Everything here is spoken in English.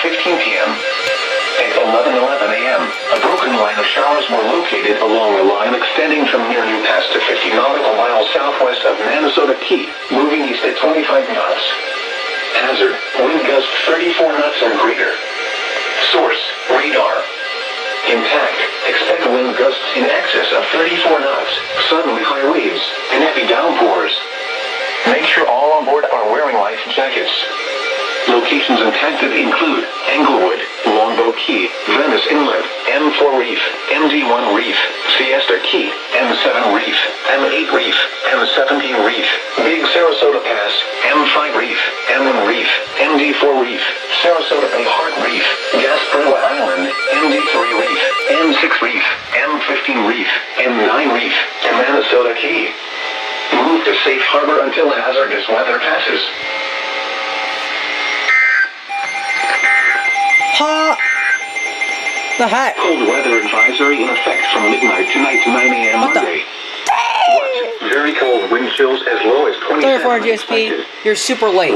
8:15 p.m. At 11:11 a.m., a broken line of showers were located along a line extending from near New Pass to 50 nautical miles southwest of Minnesota Key, moving east at 25 knots. Hazard, wind gust 34 knots and greater. Source, radar. Impact, expect wind gusts in excess of 34 knots, suddenly high waves, and heavy downpours. Make sure all on board are wearing life jackets. Locations intended include Englewood, Longbow Key, Venice Inlet, M4 Reef, MD1 Reef, Siesta Key, M7 Reef, M8 Reef, M17 Reef, Big Sarasota Pass, M5 Reef, M1 Reef, MD4 Reef, Sarasota Bay Heart Reef, Gasparilla Island, MD3 Reef, M6 Reef, M15 Reef, M9 Reef, and Minnesota Key. Move to safe harbor until hazardous weather passes. The heck? Cold weather advisory in effect from midnight tonight to 9 a.m. What the- Monday. Watch very cold wind chills as low as 27. Sorry for GSP. You're super late.